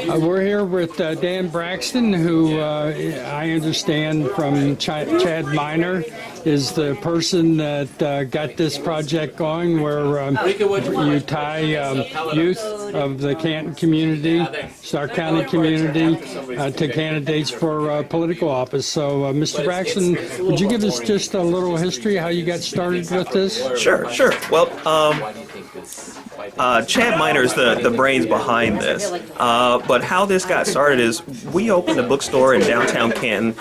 We're here with Dan Braxton, who I understand from Chad Miner is the person that got this project going, where you tie youth of the Canton community, Stark County community, to candidates for political office. So, Mr. Braxton, would you give us just a little history how you got started with this? Sure. Well, Chad Miner is the brains behind this. But how this got started is we opened a bookstore in downtown Canton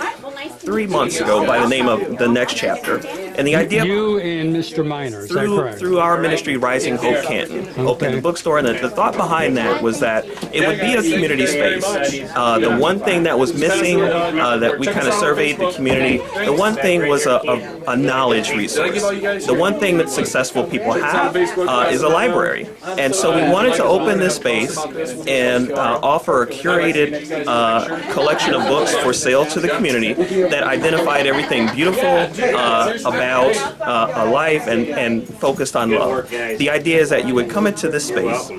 3 months ago by the name of The Next Chapter. And the idea... You and Mr. Miner, is that correct? Through our ministry, Rising Hope Canton, opened the bookstore. And the thought behind that was that it would be a community space. The one thing that was missing, that we kind of surveyed the community, the one thing was a knowledge resource. The one thing that successful people have is a library. And so we wanted to open this space and offer a curated collection of books for sale to the community that identified everything beautiful about a life and focused on love. The idea is that you would come into this space,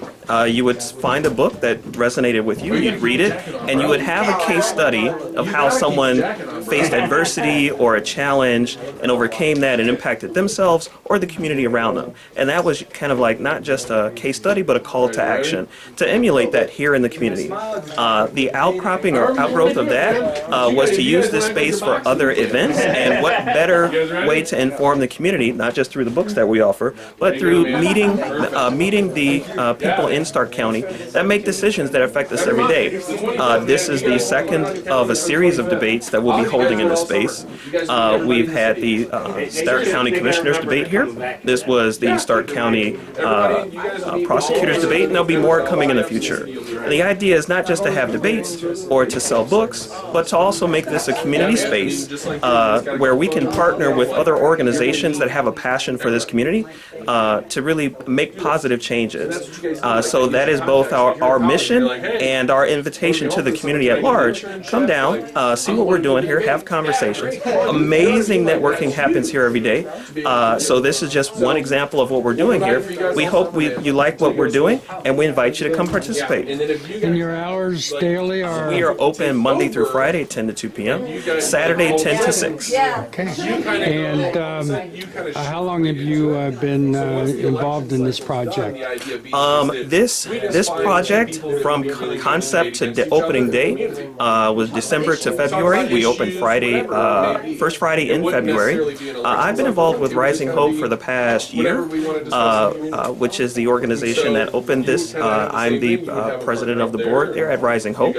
you would find a book that resonated with you, you'd read it, and you would have a case study of how someone faced adversity or a challenge and overcame that and impacted themselves or the community around them. And that was kind of like not just a case study, but a call to action to emulate that here in the community. The outcropping or outgrowth of that was to use this space for other events, and what better way to inform the community, not just through the books that we offer, but through meeting the people in Stark County that make decisions that affect us every day. This is the second of a series of debates that we'll be holding in this space. We've had the Stark County Commissioners debate here. This was the Stark County Prosecutors debate, and there'll be more coming in the future. And the idea is not just to have debates or to sell books, but to also make this a community space where we can partner with other organizations that have a passion for this community to really make positive changes. So that is both our mission and our invitation to the community at large. Come down, see what we're doing here, have conversations. Amazing networking happens here every day. So this is just one example of what we're doing here. We hope you like what we're doing, and we invite you to come participate. And your hours daily are? We are open Monday through Friday, 10 to 2 p.m., Saturday, 10 to 6. Okay. And how long have you been involved in this project? This project, from concept to opening day, was December to February. We opened first Friday in February. I've been involved with Rising Hope for the past year, which is the organization that opened this. I'm the president of the board there at Rising Hope.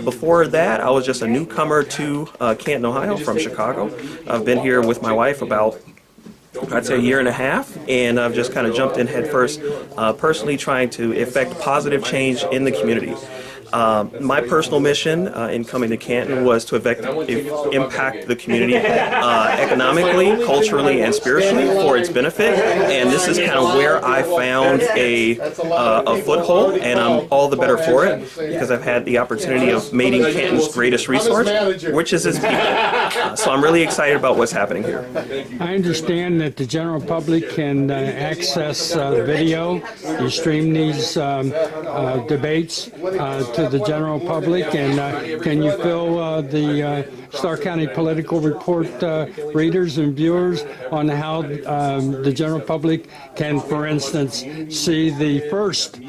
Before that, I was just a newcomer to Canton, Ohio from Chicago. I've been here with my wife about, I'd say, a year and a half, and I've just kind of jumped in head first, personally trying to effect positive change in the community. My personal mission in coming to Canton was to impact the community economically, culturally, and spiritually for its benefit. And this is kind of where I found a foothold, and I'm all the better for it because I've had the opportunity of meeting Canton's greatest resource, which is its people. So I'm really excited about what's happening here. I understand that the general public can access video. You stream these debates to the general public, and can you fill the Stark County Political Report readers and viewers on how the general public can, for instance, see the first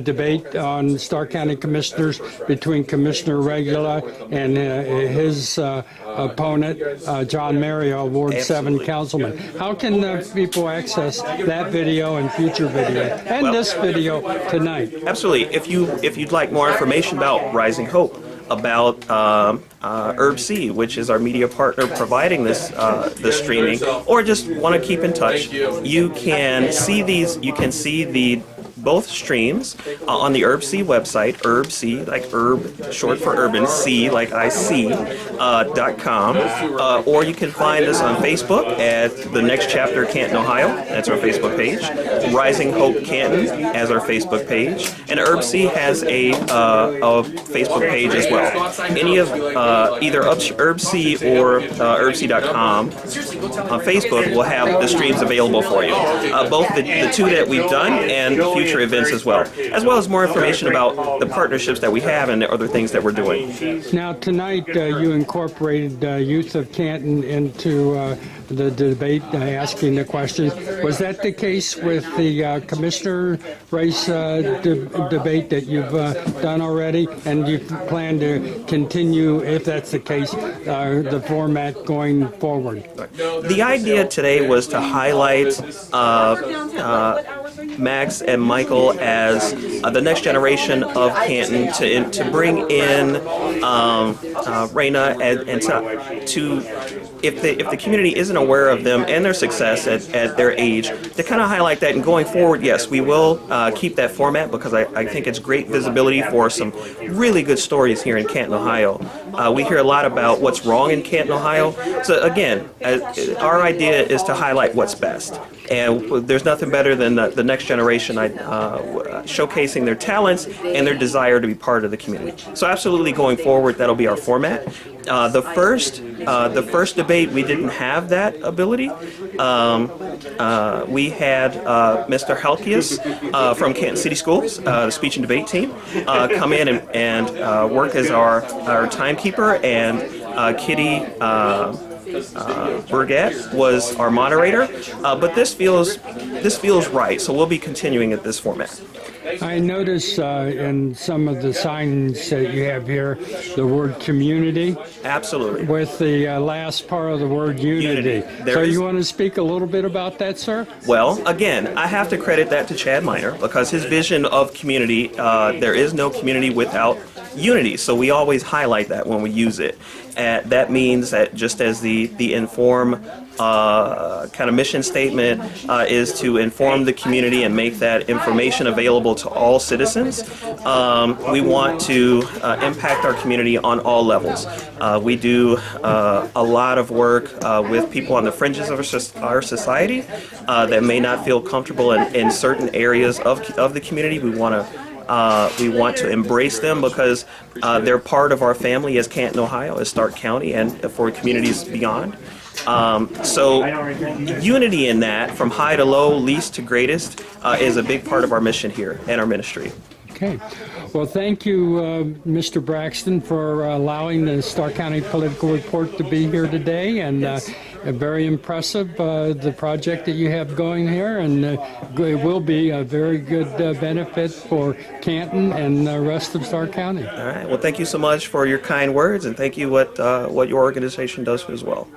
debate on Stark County Commissioners between Commissioner Regula and his opponent, John Mario, Ward 7 Councilman. How can people access that video and future video and this video tonight? Absolutely. If you'd like more information about Rising Hope, about C, which is our media partner providing this streaming, or just want to keep in touch, you can see both streams on the C website, C like herb, short for urban, C like IC.com, or you can find us on Facebook at The Next Chapter Canton, Ohio. That's our Facebook page. Rising Hope Canton as our Facebook page, and C has a Facebook page as well. Any of either C or herbc.com on Facebook will have the streams available for you. Both the two that we've done and future future events as well as more information about the partnerships that we have and the other things that we're doing. Now, tonight you incorporated Youth of Canton into the debate, asking the questions. Was that the case with the commissioner race debate that you've done already? And do you plan to continue, if that's the case, the format going forward? The idea today was to highlight Max and Michael as the next generation of Canton, to bring in Raina and to if the community isn't aware of them and their success at their age, to kind of highlight that. And going forward, yes, we will keep that format, because I think it's great visibility for some really good stories here in Canton, Ohio. We hear a lot about what's wrong in Canton, Ohio. So again, our idea is to highlight what's best. And there's nothing better than the next generation showcasing their talents and their desire to be part of the community. So absolutely, going forward, that'll be our format. The first debate, we didn't have that ability. We had Mr. Halkias from Canton City Schools, the speech and debate team, come in and work as our timekeeper, and Kitty Burgett was our moderator, but this feels right, so we'll be continuing at this format. I notice in some of the signs that you have here the word community. Absolutely. With the last part of the word unity. So you want to speak a little bit about that, sir? Well, again, I have to credit that to Chad Miner, because his vision of community, there is no community without unity. So we always highlight that when we use it. That means that, just as the Inform kind of mission statement is to inform the community and make that information available to all citizens, we want to impact our community on all levels. We do a lot of work with people on the fringes of our society that may not feel comfortable in certain areas of the community. We want to embrace them, because they're part of our family as Canton, Ohio, as Stark County, and for communities beyond. So unity in that, from high to low, least to greatest, is a big part of our mission here and our ministry. Okay. Well, thank you, Mr. Braxton, for allowing the Stark County Political Report to be here today, and very impressive, the project that you have going here, and it will be a very good benefit for Canton and the rest of Stark County. All right. Well, thank you so much for your kind words, and thank you what your organization does as well.